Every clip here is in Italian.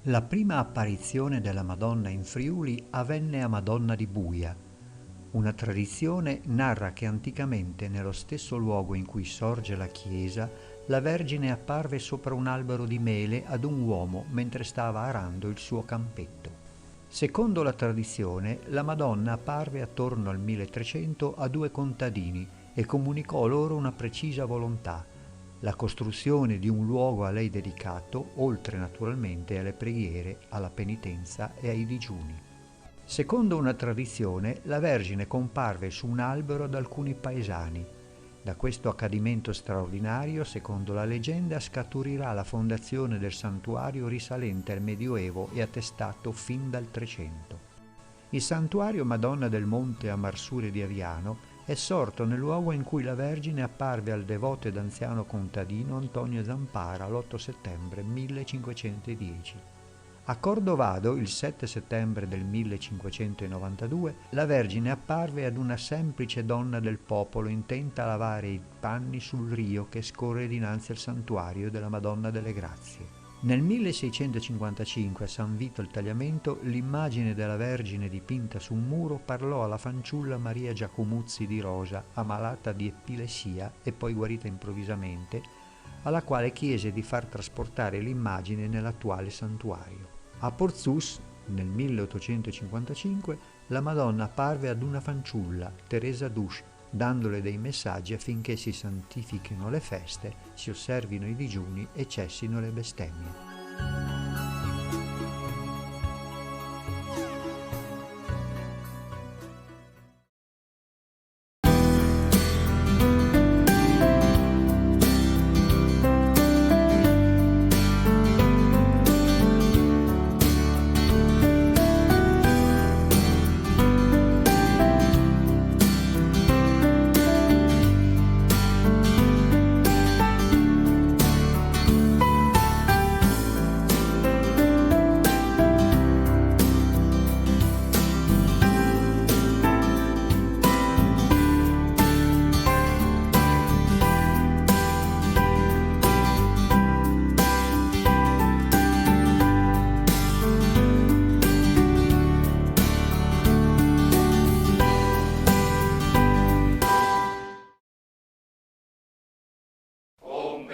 La prima apparizione della Madonna in Friuli avvenne a Madonna di Buia. Una tradizione narra che anticamente, nello stesso luogo in cui sorge la chiesa, la Vergine apparve sopra un albero di mele ad un uomo mentre stava arando il suo campetto. Secondo la tradizione, la Madonna apparve attorno al 1300 a due contadini e comunicò loro una precisa volontà: la costruzione di un luogo a lei dedicato, oltre naturalmente alle preghiere, alla penitenza e ai digiuni. Secondo una tradizione, la Vergine comparve su un albero ad alcuni paesani. Da questo accadimento straordinario, secondo la leggenda, scaturirà la fondazione del santuario risalente al Medioevo e attestato fin dal 300. Il santuario Madonna del Monte a Marsure di Aviano è sorto nel luogo in cui la Vergine apparve al devoto ed anziano contadino Antonio Zampara l'8 settembre 1510. A Cordovado, il 7 settembre del 1592, la Vergine apparve ad una semplice donna del popolo intenta a lavare i panni sul rio che scorre dinanzi al santuario della Madonna delle Grazie. Nel 1655 a San Vito il Tagliamento l'immagine della Vergine dipinta su un muro parlò alla fanciulla Maria Giacomuzzi di Rosa, ammalata di epilessia e poi guarita improvvisamente, alla quale chiese di far trasportare l'immagine nell'attuale santuario. A Porzus, nel 1855, la Madonna apparve ad una fanciulla, Teresa Dusch, dandole dei messaggi affinché si santifichino le feste, si osservino i digiuni e cessino le bestemmie.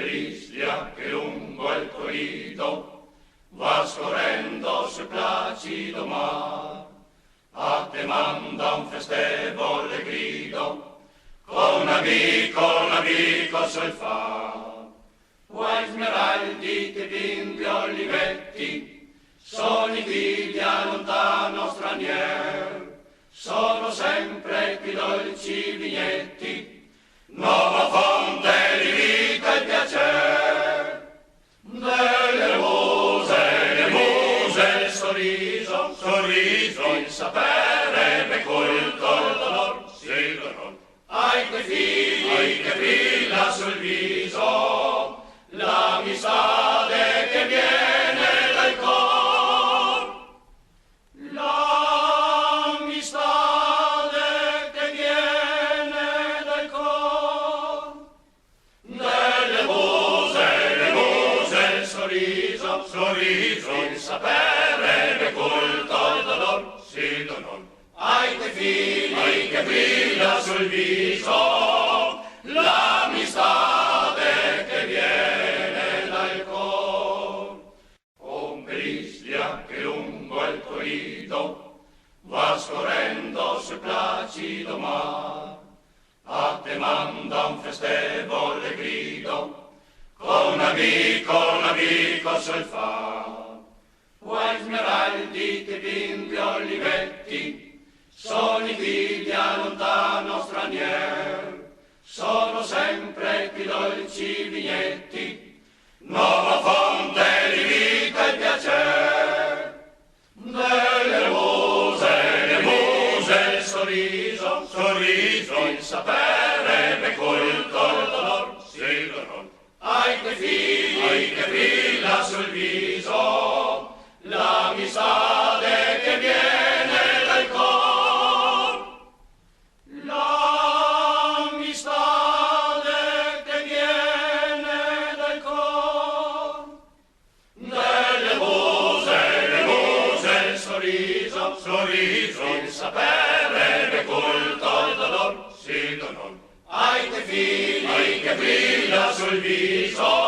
Ischia che lungo il corrido va scorrendo sul placido mar, a te manda un festevole grido, con amico sul far. Vuoi smeraldi che bimbi olivetti, sono i figli a lontano stranier, sono sempre più dolci vignetti, nuova fonte di vita e piacer. Delle muse, il sorriso, il sapere, me culto, il dolor, sì, dolor. Ai quei figli che brilla sul viso, l'amistade che viene dal cor. L'amistade che viene dal cor. Delle muse, il sorriso, il sapere, me culto, il dolor, sì, dolor. Ai quei figli che brilla sul viso, l'amistade che viene dal cor. Ombrislia che lungo il corrido va scorrendo sul placido mar, a te manda un festevole grido, con amico sul far. Vuoi smeraldi che bimbi olivetti, sono i figli a lontano stranier, sono sempre più dolci vignetti, nuova fonte di vita e piacer. Delle muse, il sorriso, il sapere, me culto, il dolor, sì, dolor. Ai quei figli che brilla sul viso, l'amistade che viene dal cor. L'amistade che viene dal cor. Delle muse, sorriso